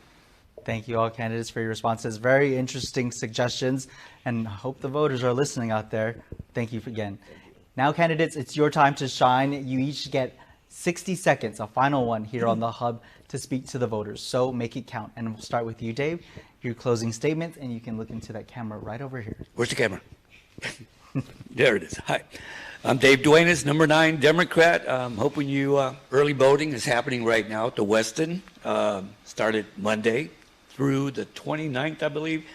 Thank you all candidates for your responses. Very interesting suggestions, and I hope the voters are listening out there. Thank you again. Now, candidates, it's your time to shine. You each get 60 seconds, a final one here on the Hub, to speak to the voters. So make it count. And we'll start with you, Dave. Your closing statement, and you can look into that camera right over here. Where's the camera? There it is. Hi. I'm Dave Duenas, number 9 Democrat. Hoping you early voting is happening right now at the Weston. Started Monday through the 29th, I believe.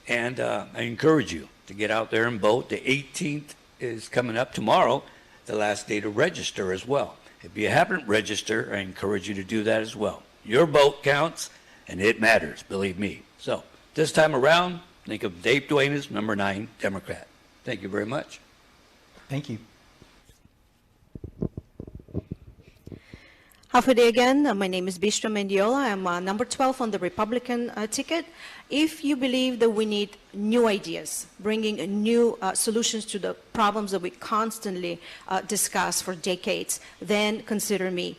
And I encourage you to get out there and vote. The 18th is coming up tomorrow, the last day to register as well. If you haven't registered, I encourage you to do that as well. Your vote counts, and it matters, believe me. So this time around, think of Dave Duenas, number 9 Democrat. Thank you very much. Thank you. Half a day again. My name is Bishra Mendiola. I'm number 12 on the Republican ticket. If you believe that we need new ideas, bringing new solutions to the problems that we constantly discuss for decades, then consider me.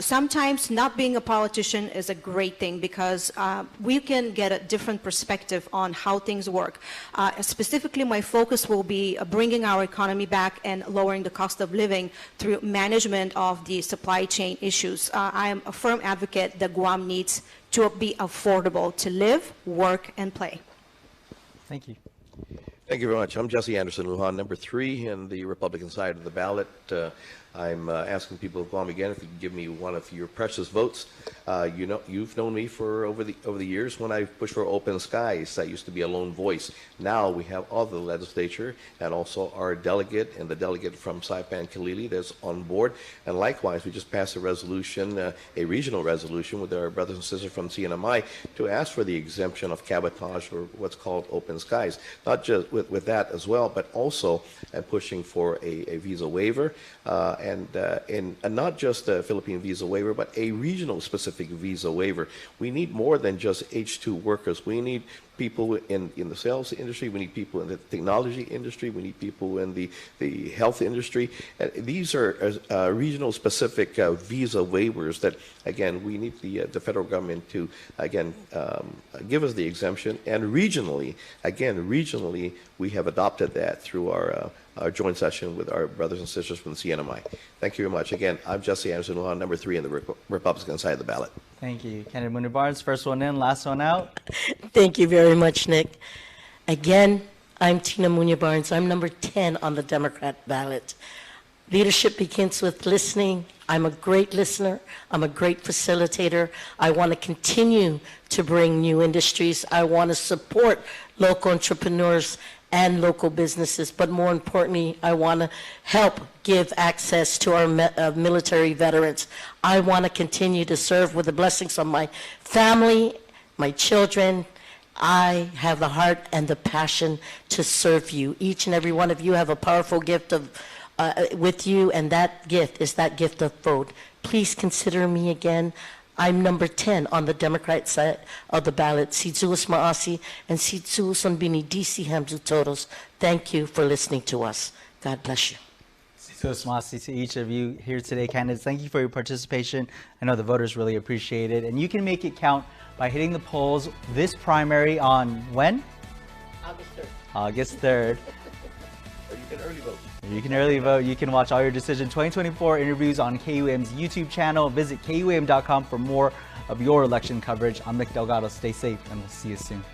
Sometimes not being a politician is a great thing because we can get a different perspective on how things work. Specifically, my focus will be bringing our economy back and lowering the cost of living through management of the supply chain issues. I am a firm advocate that Guam needs to be affordable to live, work, and play. Thank you. Thank you very much. I'm Jesse Anderson Lujan, number 3 in the Republican side of the ballot. I'm asking people of Guam again if you can give me one of your precious votes. You've known me for over the years. When I pushed for open skies, I used to be a lone voice. Now we have all the legislature and also our delegate and the delegate from Saipan Kalili that's on board. And likewise, we just passed a resolution, a regional resolution with our brothers and sisters from CNMI to ask for the exemption of cabotage or what's called open skies. Not just with that as well, but also pushing for a visa waiver. And not just a Philippine visa waiver, but a regional specific visa waiver. We need more than just H2 workers. We need people in the sales industry. We need people in the technology industry. We need people in the health industry. These are regional specific visa waivers that, again, we need the federal government to, again, give us the exemption. And regionally, we have adopted that through our joint session with our brothers and sisters from the CNMI. Thank you very much. Again, I'm Jesse Anderson, number 3 in the Republican side of the ballot. Thank you. Candidate Mooney Barnes, first one in, last one out. Thank you very much, Nick. Again, I'm Tina Muñoz Barnes. I'm number 10 on the Democrat ballot. Leadership begins with listening, I'm a great listener. I'm a great facilitator. I want to continue to bring new industries. I want to support local entrepreneurs and local businesses, but more importantly, I want to help give access to our military veterans. I want to continue to serve with the blessings of my family, my children. I have the heart and the passion to serve you. Each and every one of you have a powerful gift of with you, and that gift is that gift of vote. Please consider me again. I'm number 10 on the Democrat side of the ballot. Situus Maasi and Situus on Binidisi Hamzu Todos. Thank you for listening to us. God bless you. Situus Maasi to each of you here today, candidates. Thank you for your participation. I know the voters really appreciate it. And you can make it count by hitting the polls this primary on when? August 3rd. August 3rd. Or you can early vote. You can early vote. You can watch all your Decision 2024 interviews on KUAM's YouTube channel. Visit KUAM.com for more of your election coverage. I'm Nick Delgado. Stay safe, and we'll see you soon.